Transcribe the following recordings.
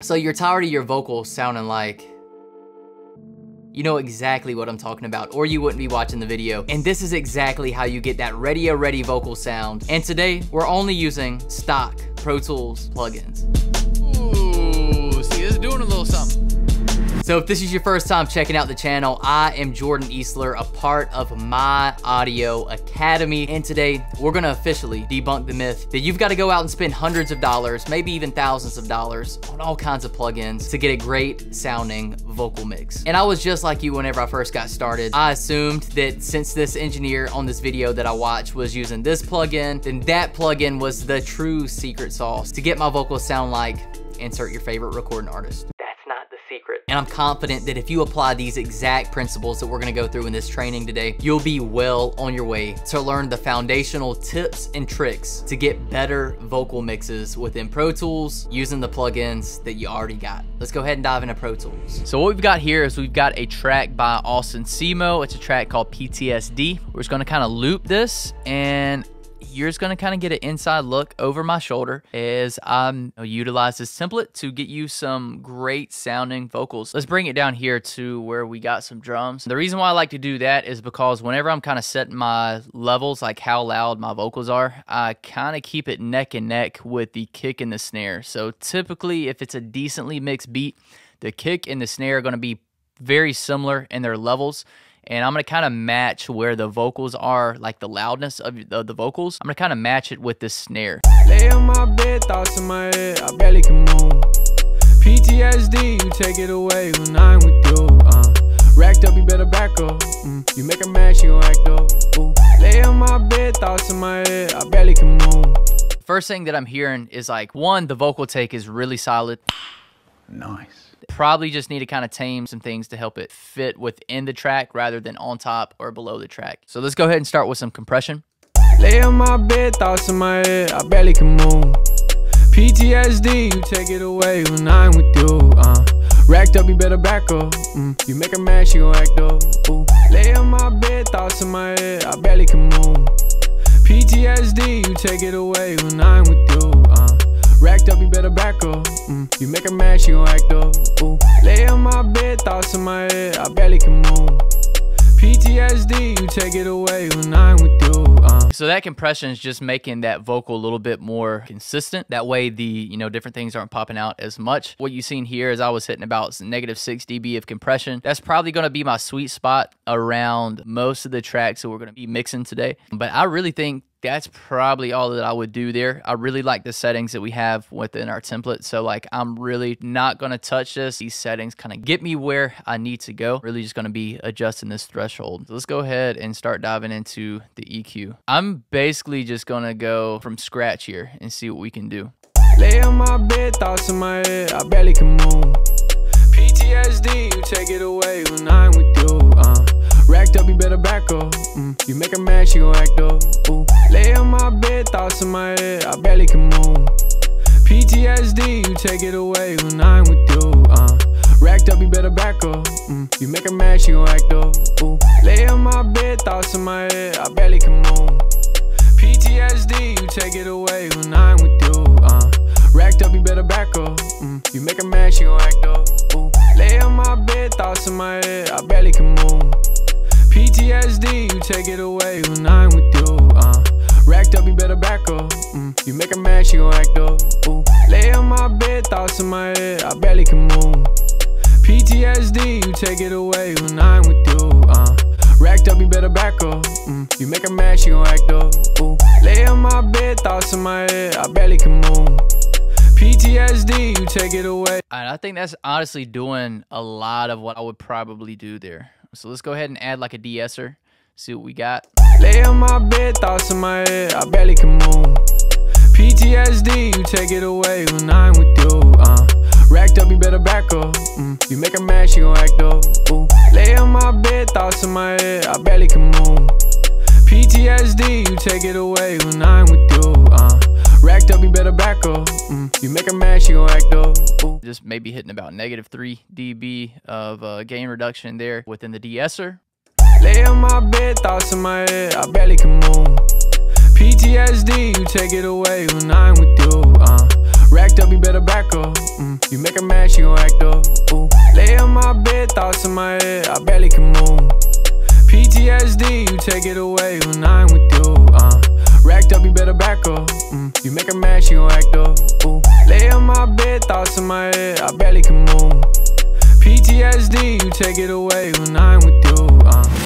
So you're tired of your vocals sounding like, you know exactly what I'm talking about, or you wouldn't be watching the video. And this is exactly how you get that radio-ready vocal sound. And today, we're only using stock Pro Tools plugins. Ooh, see, this is doing a little something. So if this is your first time checking out the channel, I am Jordan Eastler, a part of MyAudioAcademy. And today, we're gonna officially debunk the myth that you've gotta go out and spend hundreds of dollars, maybe even thousands of dollars on all kinds of plugins to get a great sounding vocal mix. And I was just like you whenever I first got started. I assumed that since this engineer on this video that I watched was using this plugin, then that plugin was the true secret sauce to get my vocals sound like, insert your favorite recording artist. Secret. And I'm confident that if you apply these exact principles that we're gonna go through in this training today, you'll be well on your way to learn the foundational tips and tricks to get better vocal mixes within Pro Tools using the plugins that you already got. Let's go ahead and dive into Pro Tools. So what we've got here is we've got a track by Austin Semo. It's a track called PTSD. We're just gonna kind of loop this, and you're just gonna kind of get an inside look over my shoulder as I utilize this template to get you some great sounding vocals. Let's bring it down here to where we got some drums. The reason why I like to do that is because whenever I'm kind of setting my levels, like how loud my vocals are, I kind of keep it neck and neck with the kick and the snare. So typically, if it's a decently mixed beat, the kick and the snare are gonna be very similar in their levels. And I'm gonna kind of match where the vocals are, like the loudness of the vocals. I'm gonna kind of match it with the snare. Lay on my bed, thoughts in my head, I barely can move. PTSD, you take it away when I'm with you. Racked up, you better back up. You make a match, you gon' act up. Lay on my bed, thoughts in my head, I barely can move. First thing that I'm hearing is like, one, the vocal take is really solid. Nice. Probably just need to kind of tame some things to help it fit within the track rather than on top or below the track. So let's go ahead and start with some compression. Lay on my bed, thoughts in my head, I barely can move. PTSD, you take it away when I'm with you. Racked up, you better back up. You make a match, you gon' act up. Lay on my bed, thoughts in my head, I barely can move. PTSD, you take it away when I'm with you. Racked up, you better back up. You make a match, you gon' act up. Lay on my bed, thoughts in my head, I barely can move. PTSD, you take it away when I'm with you. So that compression is just making that vocal a little bit more consistent. That way the, different things aren't popping out as much. What you've seen here is I was hitting about -6 dB of compression. That's probably gonna be my sweet spot around most of the tracks that we're gonna be mixing today. But I really think that's probably all that I would do there. I really like the settings that we have within our template. So like, I'm really not gonna touch this. These settings kind of get me where I need to go. Really just gonna be adjusting this threshold. So let's go ahead and start diving into the EQ. I'm basically just gonna go from scratch here and see what we can do. Lay on my bed, thoughts in my head, I barely can move. PTSD, you take it away when I'm with you. Racked up, you better back up. You make a match, you gon' act up. Lay on my bed, thoughts in my head, I barely can move. PTSD, you take it away when I'm with you. Racked up, you better back up. You make a match, you gon' act up. Lay on my bed, thoughts in my head, I barely can move. PTSD, you take it away when I'm with you. Racked up, you better back up. You make a match, you gon' act up. Lay on my bed, thoughts in my head, I barely can move. PTSD, you take it away when I'm with you. Racked up, you better back up. You make a match, you gon' act up. Lay on my bed, thoughts in my head, I barely can move. PTSD, you take it away when I'm with you. Racked up, you better back up. You make a match, you gon' act up. Lay on my bed, thoughts in my head, I barely can move. PTSD, you take it away. And I think that's honestly doing a lot of what I would probably do there. So let's go ahead and add like a DeEsser, see what we got. Lay on my bed, thoughts in my head, I barely can move. PTSD, you take it away when I'm with you. Racked up, you better back up. You make a match, you gon' act up. Lay on my bed, thoughts in my head, I barely can move. PTSD, you take it away when I'm with you. Racked up, you better back up. You make a match, you gon' act up. Just maybe hitting about -3 dB of gain reduction there within the DeEsser. Lay on my bed, thoughts in my head, I barely can move. PTSD, you take it away when I'm with you. Racked up, you better back up. You make her mad, she gon' act up. Ooh. Lay on my bed, thoughts in my head, I barely can move. PTSD, you take it away when I'm with you. Racked up, you better back up. You make her mad, she gon' act up. Ooh. Lay on my bed, thoughts in my head, I barely can move. PTSD, you take it away when I'm with you.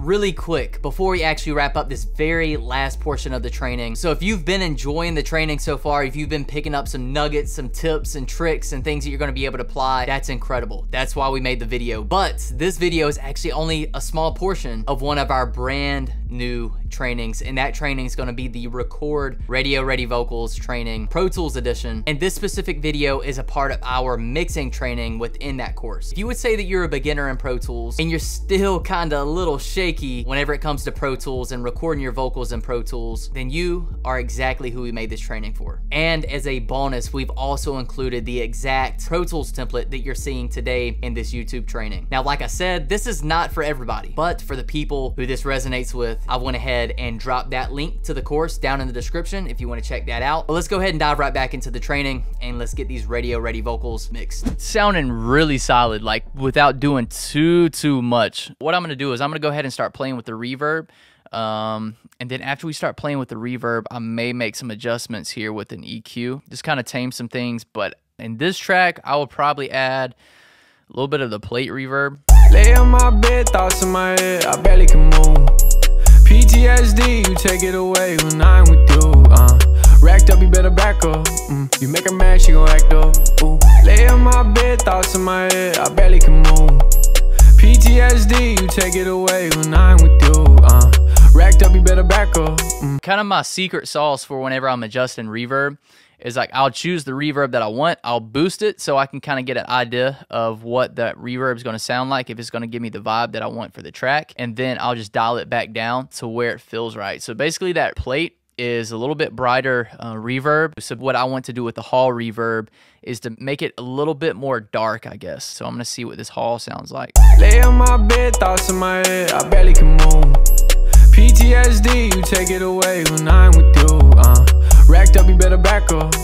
Really quick, before we actually wrap up this very last portion of the training. So if you've been enjoying the training so far, if you've been picking up some nuggets, some tips and tricks and things that you're gonna be able to apply, that's incredible. That's why we made the video. But this video is actually only a small portion of one of our brand new trainings, and that training is gonna be the Record Radio Ready Vocals training, Pro Tools edition. And this specific video is a part of our mixing training within that course. If you would say that you're a beginner in Pro Tools and you're still kinda a little shaky whenever it comes to Pro Tools and recording your vocals in Pro Tools, then you are exactly who we made this training for. And as a bonus, we've also included the exact Pro Tools template that you're seeing today in this YouTube training. Now, like I said, this is not for everybody, but for the people who this resonates with, I went ahead and dropped that link to the course down in the description if you want to check that out. But let's go ahead and dive right back into the training and let's get these radio ready vocals mixed. Sounding really solid, like without doing too much. What I'm gonna do is I'm gonna go ahead and start playing with the reverb. And then after we start playing with the reverb, I may make some adjustments here with an EQ. Just kind of tame some things, but in this track, I will probably add a little bit of the plate reverb. Lay on my bed, thoughts in my head, I barely can move. PTSD, you take it away when I'm with you. Racked up, you better back up. You make her mad, she gon' act up. Ooh. Lay on my bed, thoughts in my head, I barely can move. PTSD, you take it away when I'm with you. Racked up, you better back up. Kind of my secret sauce for whenever I'm adjusting reverb is like I'll choose the reverb that I want, I'll boost it so I can kind of get an idea of what that reverb is going to sound like, if it's going to give me the vibe that I want for the track, and then I'll just dial it back down to where it feels right. So basically that plate is a little bit brighter reverb. So what I want to do with the hall reverb is to make it a little bit more dark, I guess. So I'm going to see what this hall sounds like. Lay on my bed, thoughts in my head, I barely can move. PTSD, you take it away when I'm with you. Racked up, you better back up.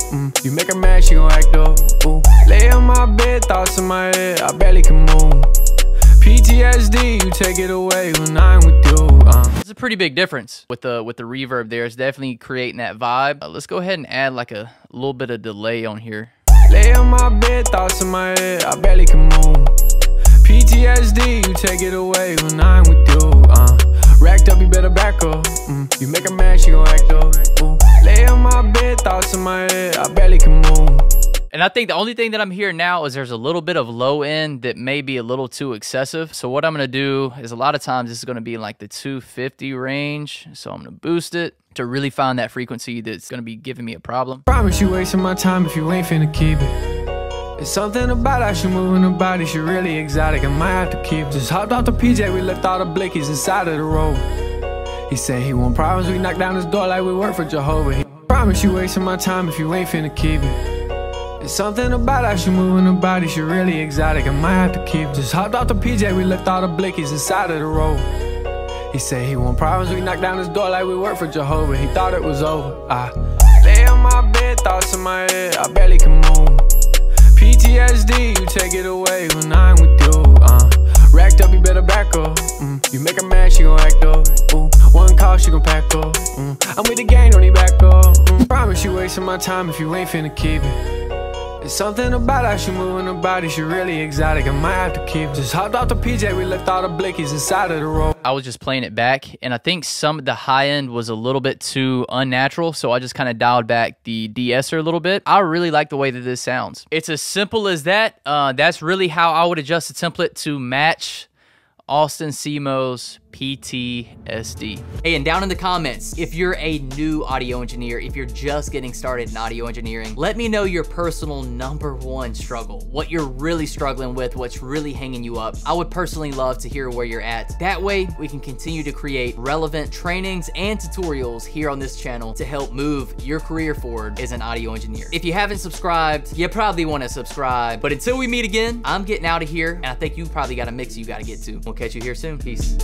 You make her mad, she gon' act up. Ooh. Lay on my bed, thoughts in my head, I barely can move. PTSD, you take it away when I'm with you. It's a pretty big difference with the reverb there. It's definitely creating that vibe. Let's go ahead and add like a little bit of delay on here. Lay on my bed, thoughts in my head, I barely can move. PTSD, you take it away when I'm with you. Racked up, you better back up. You make her mad, she gon' act up. Ooh. Lay on my bed, thoughts in my head, I barely can move. And I think the only thing that I'm hearing now is there's a little bit of low end that may be a little too excessive. So what I'm going to do is a lot of times this is going to be in like the 250 range. So I'm going to boost it to really find that frequency that's going to be giving me a problem. Promise you wasting my time if you ain't finna keep it. It's something about how she moving her body, she really exotic, I might have to keep it. Just hopped off the PJ, we left all the blickies inside of the road. He said he want problems, we knocked down his door like we work for Jehovah. He promise you wasting my time if you ain't finna keep it. It's something about how she moving her body, she really exotic, I might have to keep it. Just hopped off the PJ, we left all the blickies inside of the road. He said he want problems, we knocked down his door like we work for Jehovah. He thought it was over. I lay on my bed, thoughts in my head, I barely can move. PTSD, you take it away when I'm with you. Racked up, you better back up. You make her mad, she gon' act up. Ooh. One call, she gon' pack up. I'm with the gang, don't need back up. Promise you wasting my time if you ain't finna keep it. It's something about how she moving her body, she really exotic, I might have to keep it. Just hopped off the PJ, we left all the blickies inside of the road. I was just playing it back, and I think some of the high end was a little bit too unnatural, so I just kind of dialed back the DeEsser a little bit. I really like the way that this sounds. It's as simple as that. That's really how I would adjust the template to match Austin Semo's PTSD. Hey, and down in the comments, if you're a new audio engineer, if you're just getting started in audio engineering, let me know your personal #1 struggle, what you're really struggling with, what's really hanging you up. I would personally love to hear where you're at. That way, we can continue to create relevant trainings and tutorials here on this channel to help move your career forward as an audio engineer. If you haven't subscribed, you probably want to subscribe. But until we meet again, I'm getting out of here, and I think you probably got a mix you got to get to. We'll catch you here soon. Peace.